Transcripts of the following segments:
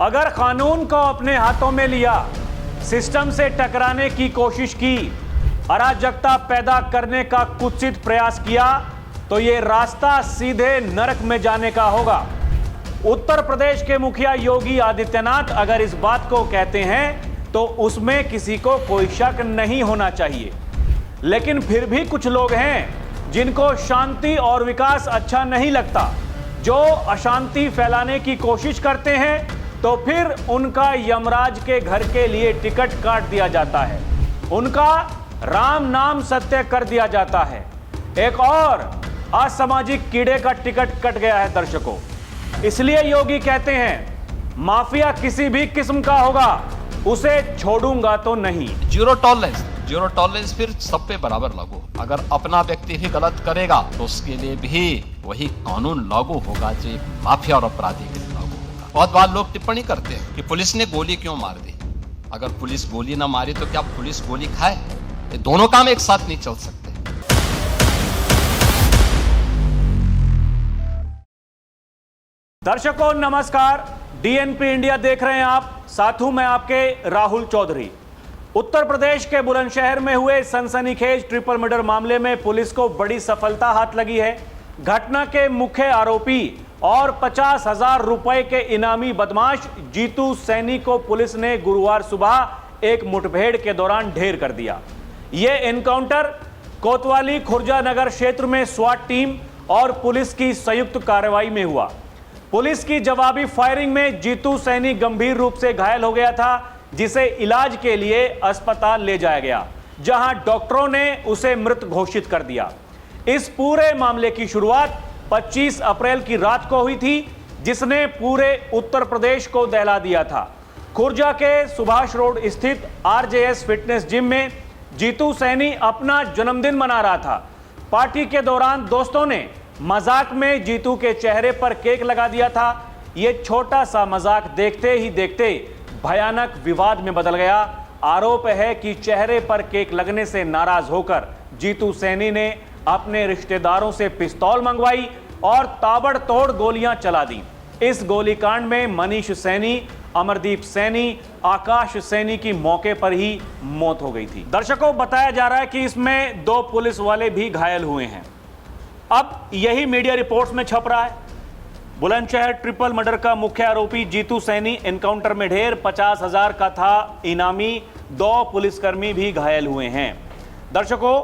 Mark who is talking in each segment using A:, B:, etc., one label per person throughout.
A: अगर कानून को अपने हाथों में लिया, सिस्टम से टकराने की कोशिश की, अराजकता पैदा करने का कुत्सित प्रयास किया, तो यह रास्ता सीधे नरक में जाने का होगा। उत्तर प्रदेश के मुखिया योगी आदित्यनाथ अगर इस बात को कहते हैं तो उसमें किसी को कोई शक नहीं होना चाहिए। लेकिन फिर भी कुछ लोग हैं जिनको शांति और विकास अच्छा नहीं लगता, जो अशांति फैलाने की कोशिश करते हैं, तो फिर उनका यमराज के घर के लिए टिकट काट दिया जाता है, उनका राम नाम सत्य कर दिया जाता है। एक और असामाजिक कीड़े का टिकट कट गया है दर्शकों। इसलिए योगी कहते हैं माफिया किसी भी किस्म का होगा, उसे छोड़ूंगा तो नहीं।
B: जीरो टॉलरेंस फिर सब पे बराबर लागू। अगर अपना व्यक्ति ही गलत करेगा तो उसके लिए भी वही कानून लागू होगा जो एक माफिया और अपराधी के लिए लागू होगा। बहुत बार लोग टिप्पणी करते हैं कि पुलिस ने गोली क्यों मार दी। अगर पुलिस गोली ना मारी तो क्या पुलिस गोली खाए? ये दोनों काम एक साथ नहीं चल सकते।
A: दर्शकों नमस्कार, डीएनपी इंडिया देख रहे हैं आप, साथ हूं मैं आपके राहुल चौधरी। उत्तर प्रदेश के बुलंदशहर में हुए सनसनीखेज ट्रिपल मर्डर मामले में पुलिस को बड़ी सफलता हाथ लगी है। घटना के मुख्य आरोपी और 50,000 रुपए के इनामी बदमाश जीतू सैनी को पुलिस ने गुरुवार सुबह एक मुठभेड़ के दौरान ढेर कर दिया। यह एनकाउंटर कोतवाली खुर्जा नगर क्षेत्र में स्वाट टीम और पुलिस की संयुक्त कार्रवाई में हुआ। पुलिस की जवाबी फायरिंग में जीतू सैनी गंभीर रूप से घायल हो गया था, जिसे इलाज के लिए अस्पताल ले जाया गया, जहां डॉक्टरों ने उसे मृत घोषित कर दिया। इस पूरे मामले की शुरुआत 25 अप्रैल की रात को हुई थी, जिसने पूरे उत्तर प्रदेश को दहला दिया था। खुर्जा के सुभाष रोड स्थित आरजेएस फिटनेस जिम में जीतू सैनी अपना जन्मदिन मना रहा था। पार्टी के दौरान दोस्तों ने मजाक में जीतू के चेहरे पर केक लगा दिया था। यह छोटा सा मजाक देखते ही देखते भयानक विवाद में बदल गया। आरोप है कि चेहरे पर केक लगने से नाराज होकर जीतू सैनी ने अपने रिश्तेदारों से पिस्तौल मंगवाई और ताबड़तोड़ गोलियां चला दी। इस गोलीकांड में मनीष सैनी, अमरदीप सैनी, आकाश सैनी की मौके पर ही मौत हो गई थी। दर्शकों बताया जा रहा है कि इसमें 2 पुलिस वाले भी घायल हुए हैं। अब यही मीडिया रिपोर्ट्स में छप रहा है। बुलंदशहर ट्रिपल मर्डर का मुख्य आरोपी जीतू सैनी एनकाउंटर में ढेर, 50,000 का था इनामी, 2 पुलिसकर्मी भी घायल हुए हैं। दर्शकों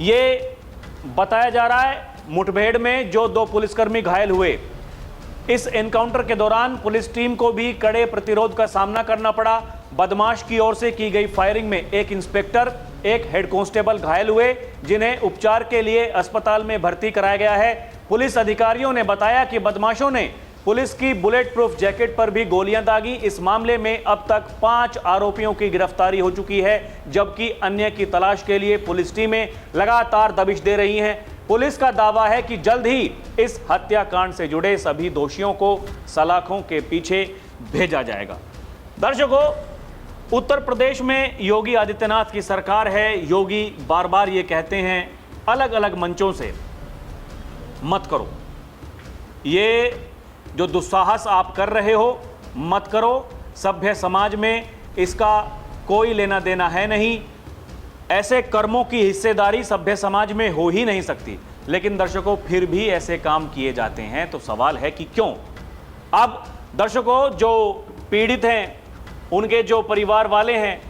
A: ये बताया जा रहा है मुठभेड़ में जो 2 पुलिसकर्मी घायल हुए, इस एनकाउंटर के दौरान पुलिस टीम को भी कड़े प्रतिरोध का सामना करना पड़ा। बदमाश की ओर से की गई फायरिंग में एक इंस्पेक्टर, एक हेड कांस्टेबल घायल हुए, जिन्हें उपचार के लिए अस्पताल में भर्ती कराया गया है। पुलिस अधिकारियों ने बताया कि बदमाशों ने पुलिस की बुलेट प्रूफ जैकेट पर भी गोलियां दागी। इस मामले में अब तक 5 आरोपियों की गिरफ्तारी हो चुकी है, जबकि अन्य की तलाश के लिए पुलिस टीमें लगातार दबिश दे रही हैं। पुलिस का दावा है कि जल्द ही इस हत्याकांड से जुड़े सभी दोषियों को सलाखों के पीछे भेजा जाएगा। दर्शकों, उत्तर प्रदेश में योगी आदित्यनाथ की सरकार है। योगी बार बार ये कहते हैं अलग अलग मंचों से, मत करो, ये जो दुस्साहस आप कर रहे हो मत करो, सभ्य समाज में इसका कोई लेना देना है नहीं, ऐसे कर्मों की हिस्सेदारी सभ्य समाज में हो ही नहीं सकती। लेकिन दर्शकों फिर भी ऐसे काम किए जाते हैं, तो सवाल है कि क्यों। अब दर्शकों जो पीड़ित हैं, उनके जो परिवार वाले हैं,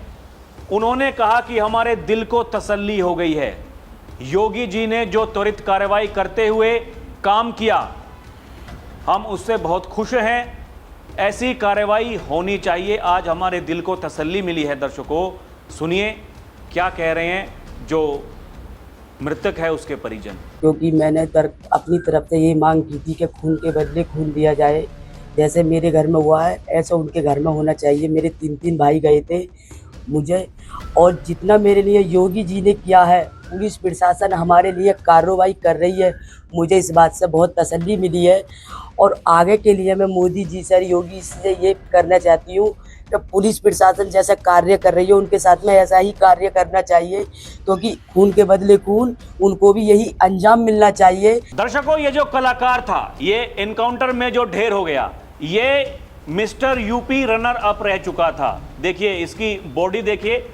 A: उन्होंने कहा कि हमारे दिल को तसल्ली हो गई है। योगी जी ने जो त्वरित कार्रवाई करते हुए काम किया, हम उससे बहुत खुश हैं। ऐसी कार्रवाई होनी चाहिए। आज हमारे दिल को तसल्ली मिली है। दर्शकों सुनिए क्या कह रहे हैं जो मृतक है उसके परिजन।
C: क्योंकि मैंने अपनी तरफ से ये मांग की थी कि खून के बदले खून दिया जाए। जैसे मेरे घर में हुआ है ऐसा उनके घर में होना चाहिए। मेरे 3 भाई गए थे मुझे, और जितना मेरे लिए योगी जी ने किया है, पुलिस प्रशासन हमारे लिए कार्रवाई कर रही है, मुझे इस बात से बहुत तसल्ली मिली है। और आगे के लिए मैं मोदी जी से, योगी से ये करना चाहती हूँ कि पुलिस प्रशासन जैसा कार्य कर रही है उनके साथ में ऐसा ही कार्य करना चाहिए, क्योंकि खून के बदले खून, उनको भी यही अंजाम मिलना चाहिए।
A: दर्शकों ये जो कलाकार था, ये एनकाउंटर में जो ढेर हो गया, ये मिस्टर यूपी रनर अप रह चुका था। देखिए इसकी बॉडी देखिए,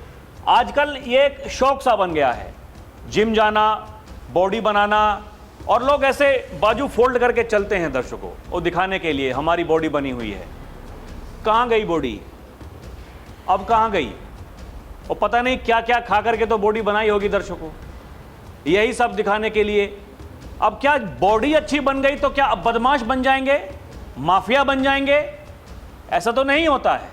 A: आजकल ये एक शौक सा बन गया है, जिम जाना, बॉडी बनाना, और लोग ऐसे बाजू फोल्ड करके चलते हैं दर्शकों, वो दिखाने के लिए हमारी बॉडी बनी हुई है। कहाँ गई बॉडी? अब कहाँ गई? और पता नहीं क्या क्या खा करके तो बॉडी बनाई होगी दर्शकों, यही सब दिखाने के लिए। अब क्या बॉडी अच्छी बन गई तो क्या अब बदमाश बन जाएंगे, माफिया बन जाएंगे? ऐसा तो नहीं होता है।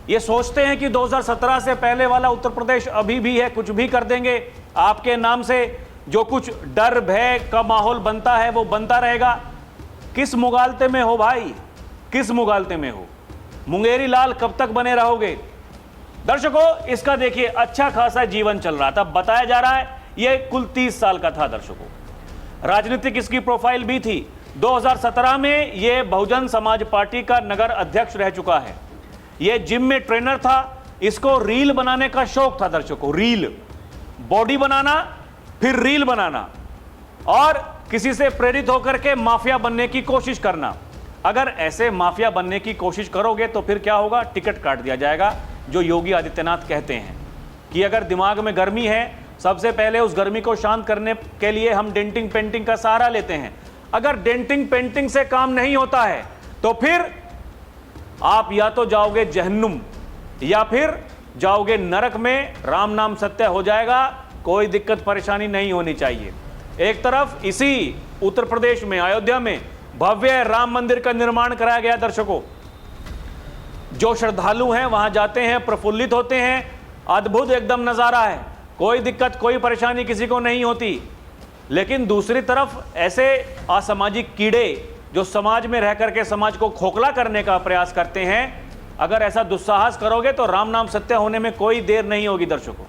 A: ये सोचते हैं कि 2017 से पहले वाला उत्तर प्रदेश अभी भी है, कुछ भी कर देंगे आपके नाम से। जो कुछ डर भय का माहौल बनता है वो बनता रहेगा। किस मुगालते में हो भाई, किस मुगालते में हो? मुंगेरी लाल कब तक बने रहोगे? दर्शकों इसका देखिए अच्छा खासा जीवन चल रहा था, बताया जा रहा है ये कुल 30 साल का था दर्शकों। राजनीतिक इसकी प्रोफाइल भी थी। 2017 में ये बहुजन समाज पार्टी का नगर अध्यक्ष रह चुका है। ये जिम में ट्रेनर था, इसको रील बनाने का शौक था दर्शकों। रील, बॉडी बनाना फिर रील बनाना, और किसी से प्रेरित होकर के माफिया बनने की कोशिश करना। अगर ऐसे माफिया बनने की कोशिश करोगे तो फिर क्या होगा? टिकट काट दिया जाएगा। जो योगी आदित्यनाथ कहते हैं कि अगर दिमाग में गर्मी है, सबसे पहले उस गर्मी को शांत करने के लिए हम डेंटिंग पेंटिंग का सहारा लेते हैं। अगर डेंटिंग पेंटिंग से काम नहीं होता है तो फिर आप या तो जाओगे जहन्नुम या फिर जाओगे नरक में। राम नाम सत्य हो जाएगा, कोई दिक्कत परेशानी नहीं होनी चाहिए। एक तरफ इसी उत्तर प्रदेश में अयोध्या में भव्य राम मंदिर का निर्माण कराया गया दर्शकों। जो श्रद्धालु हैं वहां जाते हैं, प्रफुल्लित होते हैं, अद्भुत एकदम नजारा है, कोई दिक्कत कोई परेशानी किसी को नहीं होती। लेकिन दूसरी तरफ ऐसे असामाजिक कीड़े जो समाज में रह करके समाज को खोखला करने का प्रयास करते हैं, अगर ऐसा दुस्साहस करोगे तो राम नाम सत्य होने में कोई देर नहीं होगी दर्शकों।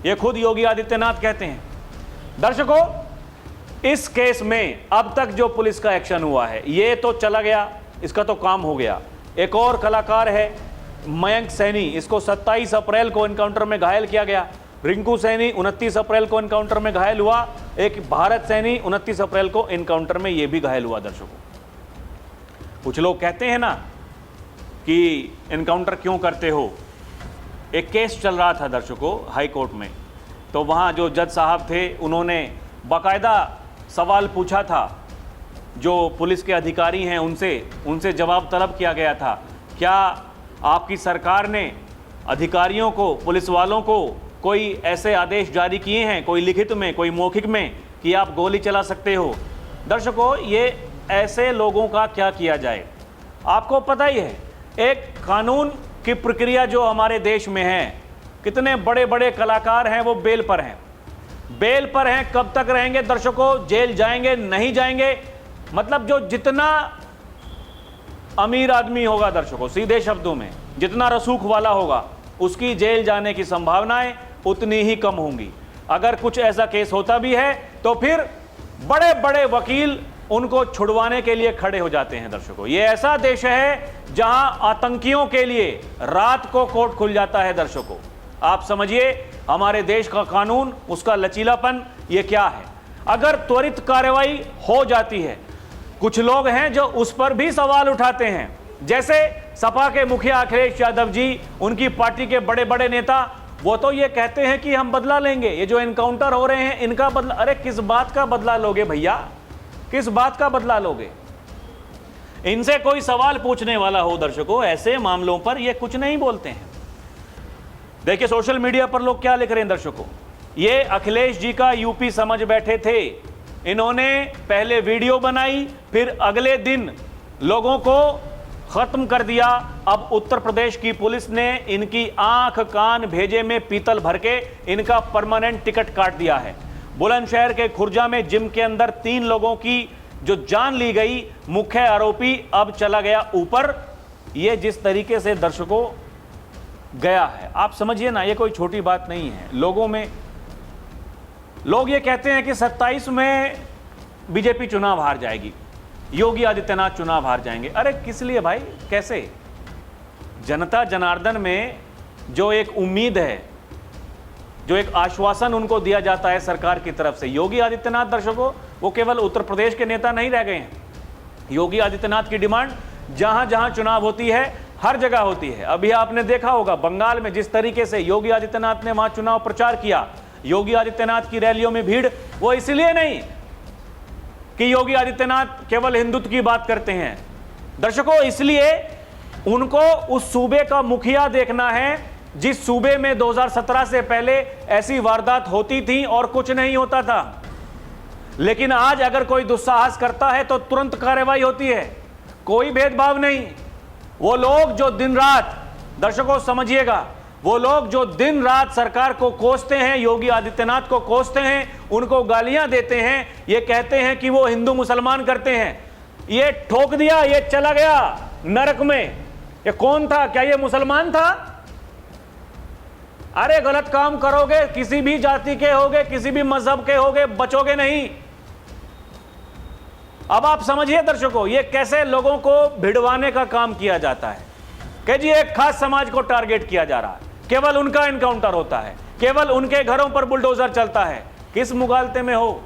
A: ये खुद योगी आदित्यनाथ कहते हैं। दर्शकों इस केस में अब तक जो पुलिस का एक्शन हुआ है ये तो चला गया, इसका तो काम हो गया। एक और कलाकार है मयंक सैनी, इसको 27 अप्रैल को एनकाउंटर में घायल किया गया। रिंकू सैनी 29 अप्रैल को एनकाउंटर में घायल हुआ। एक भारत सैनी 29 अप्रैल को एनकाउंटर में ये भी घायल हुआ दर्शकों। कुछ लोग कहते हैं ना कि एनकाउंटर क्यों करते हो। एक केस चल रहा था दर्शकों हाई कोर्ट में, तो वहाँ जो जज साहब थे उन्होंने बाकायदा सवाल पूछा था, जो पुलिस के अधिकारी हैं उनसे जवाब तलब किया गया था। क्या आपकी सरकार ने अधिकारियों को, पुलिस वालों को कोई ऐसे आदेश जारी किए हैं, कोई लिखित में, कोई मौखिक में, कि आप गोली चला सकते हो? दर्शकों ये ऐसे लोगों का क्या किया जाए? आपको पता ही है एक कानून की प्रक्रिया जो हमारे देश में है, कितने बड़े बड़े कलाकार हैं वो बेल पर हैं। बेल पर हैं, कब तक रहेंगे दर्शकों? जेल जाएंगे नहीं जाएंगे? मतलब जो जितना अमीर आदमी होगा दर्शकों, सीधे शब्दों में जितना रसूख वाला होगा, उसकी जेल जाने की संभावनाएं उतनी ही कम होंगी। अगर कुछ ऐसा केस होता भी है तो फिर बड़े बड़े वकील उनको छुड़वाने के लिए खड़े हो जाते हैं दर्शकों। ये ऐसा देश है जहां आतंकियों के लिए रात को कोर्ट खुल जाता है दर्शकों। आप समझिए हमारे देश का कानून, उसका लचीलापन ये क्या है। अगर त्वरित कार्रवाई हो जाती है, कुछ लोग हैं जो उस पर भी सवाल उठाते हैं, जैसे सपा के मुखिया अखिलेश यादव जी, उनकी पार्टी के बड़े बड़े नेता, वो तो ये कहते हैं कि हम बदला लेंगे, ये जो एनकाउंटर हो रहे हैं इनका बदला। अरे किस बात का बदला लोगे भैया, किस बात का बदला लोगे? इनसे कोई सवाल पूछने वाला हो दर्शकों, ऐसे मामलों पर ये कुछ नहीं बोलते हैं। देखिए सोशल मीडिया पर लोग क्या लिख रहे हैं दर्शकों। ये अखिलेश जी का यूपी समझ बैठे थे, इन्होंने पहले वीडियो बनाई, फिर अगले दिन लोगों को खत्म कर दिया। अब उत्तर प्रदेश की पुलिस ने इनकी आंख कान भेजे में पीतल भर के इनका परमानेंट टिकट काट दिया है। बुलंदशहर के खुर्जा में जिम के अंदर 3 लोगों की जो जान ली गई, मुख्य आरोपी अब चला गया ऊपर। ये जिस तरीके से दर्शकों गया है, आप समझिए ना, ये कोई छोटी बात नहीं है। लोगों में लोग ये कहते हैं कि 27 में बीजेपी चुनाव हार जाएगी, योगी आदित्यनाथ चुनाव हार जाएंगे। अरे किस लिए भाई, कैसे? जनता जनार्दन में जो एक उम्मीद है, जो एक आश्वासन उनको दिया जाता है सरकार की तरफ से, योगी आदित्यनाथ दर्शकों वो केवल उत्तर प्रदेश के नेता नहीं रह गए हैं। योगी आदित्यनाथ की डिमांड जहां जहां चुनाव होती है हर जगह होती है। अभी आपने देखा होगा बंगाल में जिस तरीके से योगी आदित्यनाथ ने वहां चुनाव प्रचार किया, योगी आदित्यनाथ की रैलियों में भीड़, वो इसलिए नहीं कि योगी आदित्यनाथ केवल हिंदुत्व की बात करते हैं दर्शकों, इसलिए उनको उस सूबे का मुखिया देखना है जिस सूबे में 2017 से पहले ऐसी वारदात होती थी और कुछ नहीं होता था। लेकिन आज अगर कोई दुस्साहस करता है तो तुरंत कार्रवाई होती है, कोई भेदभाव नहीं। वो लोग जो दिन रात, दर्शकों समझिएगा, वो लोग जो दिन रात सरकार को कोसते हैं, योगी आदित्यनाथ को कोसते हैं, उनको गालियां देते हैं, ये कहते हैं कि वो हिंदू मुसलमान करते हैं, ये ठोक दिया, ये चला गया नरक में। ये कौन था? क्या ये मुसलमान था? अरे गलत काम करोगे, किसी भी जाति के होगे, किसी भी मजहब के होगे, बचोगे नहीं। अब आप समझिए दर्शकों, ये कैसे लोगों को भिड़वाने का काम किया जाता है कि जी एक खास समाज को टारगेट किया जा रहा है, केवल उनका एनकाउंटर होता है, केवल उनके घरों पर बुलडोजर चलता है। किस मुगालते में हो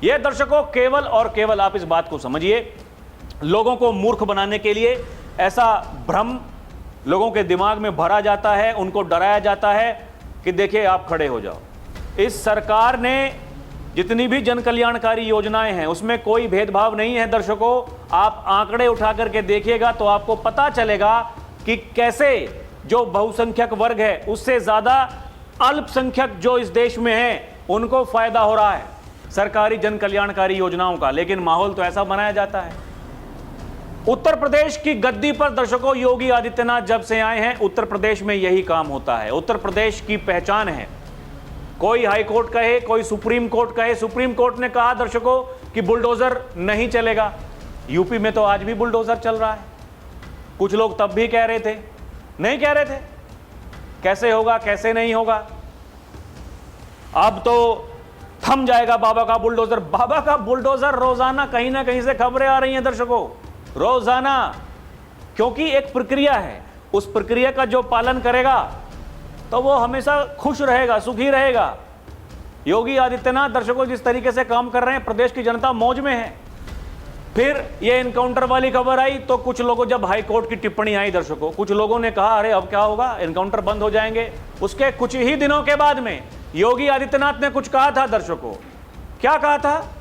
A: ये दर्शकों? केवल और केवल आप इस बात को समझिए, लोगों को मूर्ख बनाने के लिए ऐसा भ्रम लोगों के दिमाग में भरा जाता है, उनको डराया जाता है कि देखिए आप खड़े हो जाओ। इस सरकार ने जितनी भी जन कल्याणकारी योजनाएं हैं उसमें कोई भेदभाव नहीं है दर्शकों। आप आंकड़े उठा करके देखिएगा तो आपको पता चलेगा कि कैसे जो बहुसंख्यक वर्ग है उससे ज्यादा अल्पसंख्यक जो इस देश में है उनको फायदा हो रहा है सरकारी जन कल्याणकारी योजनाओं का। लेकिन माहौल तो ऐसा बनाया जाता है। उत्तर प्रदेश की गद्दी पर दर्शकों योगी आदित्यनाथ जब से आए हैं, उत्तर प्रदेश में यही काम होता है। उत्तर प्रदेश की पहचान है। कोई हाई कोर्ट कहे, कोई सुप्रीम कोर्ट कहे, सुप्रीम कोर्ट ने कहा दर्शकों कि बुलडोजर नहीं चलेगा। यूपी में तो आज भी बुलडोजर चल रहा है। कुछ लोग तब भी कह रहे थे, नहीं कह रहे थे कैसे होगा कैसे नहीं होगा, अब तो थम जाएगा बाबा का बुलडोजर। बाबा का बुलडोजर रोजाना कहीं ना कहीं से खबरें आ रही हैं दर्शकों, रोजाना, क्योंकि एक प्रक्रिया है। उस प्रक्रिया का जो पालन करेगा तो वो हमेशा खुश रहेगा, सुखी रहेगा। योगी आदित्यनाथ दर्शकों जिस तरीके से काम कर रहे हैं, प्रदेश की जनता मौज में है। फिर ये एनकाउंटर वाली खबर आई तो कुछ लोगों, जब हाई कोर्ट की टिप्पणी आई दर्शकों, कुछ लोगों ने कहा अरे अब क्या होगा, एनकाउंटर बंद हो जाएंगे। उसके कुछ ही दिनों के बाद में योगी आदित्यनाथ ने कुछ कहा था दर्शकों। क्या कहा था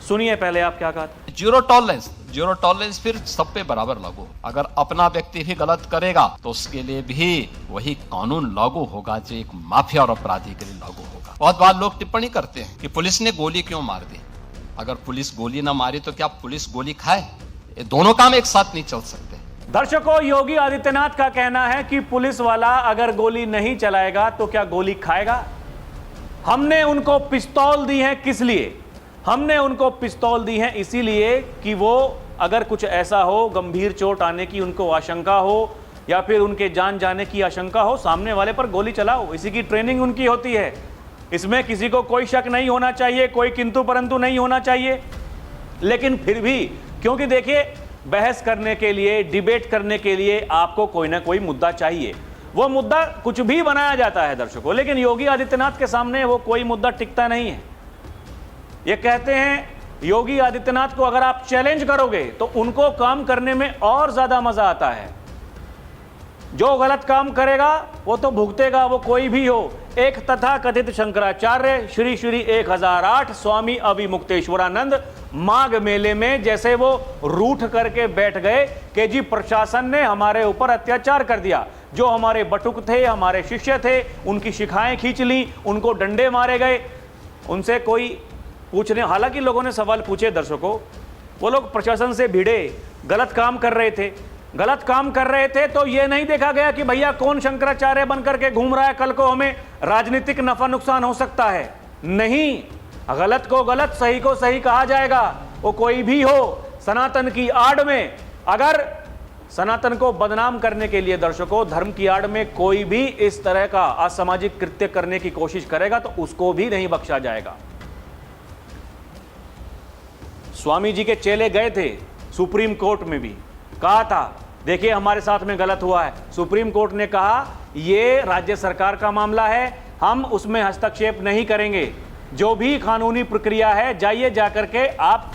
A: सुनिए पहले आप क्या कहा था।
B: जीरो टॉलरेंस फिर सब पे बराबर लागू। अगर अपना व्यक्ति भी गलत करेगा तो उसके लिए भी वही कानून लागू होगा जो एक माफिया और अपराधी के लिए लागू होगा। बहुत बार लोग टिप्पणी करते हैं कि पुलिस ने गोली क्यों मार दी। अगर पुलिस गोली ना मारी तो क्या पुलिस गोली खाए? ये दोनों काम एक साथ नहीं चल सकते।
A: दर्शकों योगी आदित्यनाथ का कहना है कि पुलिस वाला अगर गोली नहीं चलाएगा तो क्या गोली खाएगा। हमने उनको पिस्तौल दी है, किस लिए? हमने उनको पिस्तौल दी है इसीलिए कि वो अगर कुछ ऐसा हो, गंभीर चोट आने की उनको आशंका हो या फिर उनके जान जाने की आशंका हो, सामने वाले पर गोली चलाओ। इसी की ट्रेनिंग उनकी होती है। इसमें किसी को कोई शक नहीं होना चाहिए, कोई किंतु परंतु नहीं होना चाहिए। लेकिन फिर भी, क्योंकि देखिए बहस करने के लिए, डिबेट करने के लिए आपको कोई ना कोई मुद्दा चाहिए। वो मुद्दा कुछ भी बनाया जाता है दर्शकों, लेकिन योगी आदित्यनाथ के सामने वो कोई मुद्दा टिकता नहीं है। ये कहते हैं योगी आदित्यनाथ को अगर आप चैलेंज करोगे तो उनको काम करने में और ज्यादा मजा आता है। जो गलत काम करेगा वो तो भुगतेगा, वो कोई भी हो। एक तथा कथित शंकराचार्य श्री श्री 1008 स्वामी अभिमुक्तेश्वरानंद माघ मेले में जैसे वो रूठ करके बैठ गए कि जी प्रशासन ने हमारे ऊपर अत्याचार कर दिया। जो हमारे बटुक थे, हमारे शिष्य थे, उनकी शिखाएं खींच ली, उनको डंडे मारे गए। उनसे कोई पूछने, हालांकि लोगों ने सवाल पूछे दर्शकों, वो लोग प्रशासन से भिड़े, गलत काम कर रहे थे। गलत काम कर रहे थे तो ये नहीं देखा गया कि भैया कौन शंकराचार्य बन करके घूम रहा है, कल को हमें राजनीतिक नफा नुकसान हो सकता है। नहीं, गलत को गलत, सही को सही कहा जाएगा। वो कोई भी हो, सनातन की आड़ में, अगर सनातन को बदनाम करने के लिए दर्शकों धर्म की आड़ में कोई भी इस तरह का असामाजिक कृत्य करने की कोशिश करेगा तो उसको भी नहीं बख्शा जाएगा। स्वामी जी के चेले गए थे सुप्रीम कोर्ट में, भी कहा था देखिए हमारे साथ में गलत हुआ है। सुप्रीम कोर्ट ने कहा ये राज्य सरकार का मामला है, हम उसमें हस्तक्षेप नहीं करेंगे। जो भी कानूनी प्रक्रिया है जाइए, जाकर के आप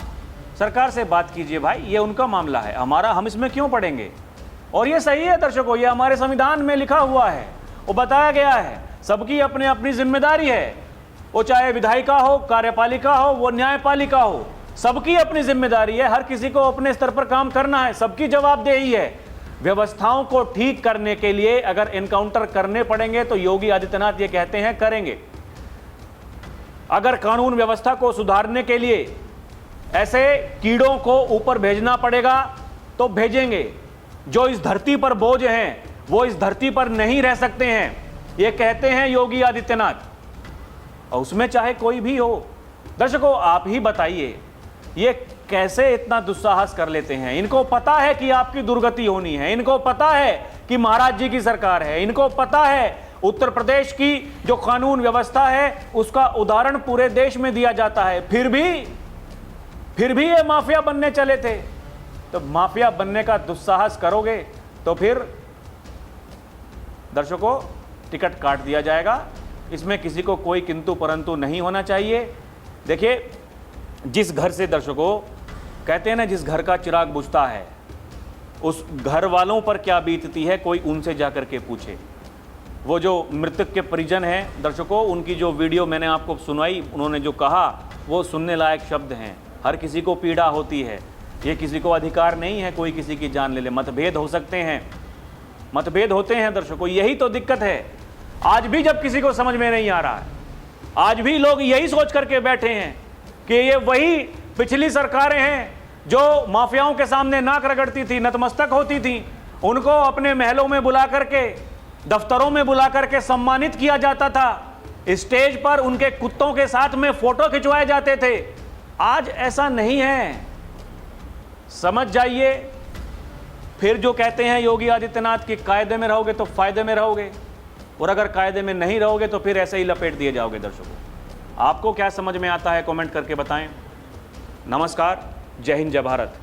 A: सरकार से बात कीजिए भाई, ये उनका मामला है, हमारा, हम इसमें क्यों पड़ेंगे। और ये सही है दर्शकों, ये हमारे संविधान में लिखा हुआ है, वो बताया गया है, सबकी अपनी अपनी जिम्मेदारी है, वो चाहे विधायिका हो, कार्यपालिका हो, वो न्यायपालिका हो, सबकी अपनी जिम्मेदारी है, हर किसी को अपने स्तर पर काम करना है, सबकी जवाबदेही है। व्यवस्थाओं को ठीक करने के लिए अगर एनकाउंटर करने पड़ेंगे तो योगी आदित्यनाथ ये कहते हैं करेंगे। अगर कानून व्यवस्था को सुधारने के लिए ऐसे कीड़ों को ऊपर भेजना पड़ेगा तो भेजेंगे। जो इस धरती पर बोझ हैं वो इस धरती पर नहीं रह सकते हैं, ये कहते हैं योगी आदित्यनाथ, और उसमें चाहे कोई भी हो। दर्शकों आप ही बताइए, ये कैसे इतना दुस्साहस कर लेते हैं। इनको पता है कि आपकी दुर्गति होनी है, इनको पता है कि महाराज जी की सरकार है, इनको पता है उत्तर प्रदेश की जो कानून व्यवस्था है उसका उदाहरण पूरे देश में दिया जाता है, फिर भी ये माफिया बनने चले थे। तो माफिया बनने का दुस्साहस करोगे तो फिर दर्शकों टिकट काट दिया जाएगा। इसमें किसी को कोई किंतु परंतु नहीं होना चाहिए। देखिए, जिस घर से दर्शकों कहते हैं ना, जिस घर का चिराग बुझता है उस घर वालों पर क्या बीतती है कोई उनसे जाकर के पूछे। वो जो मृतक के परिजन हैं दर्शकों, उनकी जो वीडियो मैंने आपको सुनाई, उन्होंने जो कहा वो सुनने लायक शब्द हैं। हर किसी को पीड़ा होती है, ये किसी को अधिकार नहीं है कोई किसी की जान ले ले। मतभेद हो सकते हैं, मतभेद होते हैं दर्शकों, यही तो दिक्कत है। आज भी जब किसी को समझ में नहीं आ रहा है, आज भी लोग यही सोच करके बैठे हैं कि ये वही पिछली सरकारें हैं जो माफियाओं के सामने नाक रगड़ती थी, नतमस्तक होती थी, उनको अपने महलों में बुला करके, दफ्तरों में बुला करके सम्मानित किया जाता था, स्टेज पर उनके कुत्तों के साथ में फोटो खिंचवाए जाते थे। आज ऐसा नहीं है, समझ जाइए। फिर जो कहते हैं योगी आदित्यनाथ की कायदे में रहोगे तो फायदे में रहोगे, और अगर कायदे में नहीं रहोगे तो फिर ऐसे ही लपेट दिए जाओगे। दर्शकों आपको क्या समझ में आता है कमेंट करके बताएं। नमस्कार, जय हिंद, जय भारत।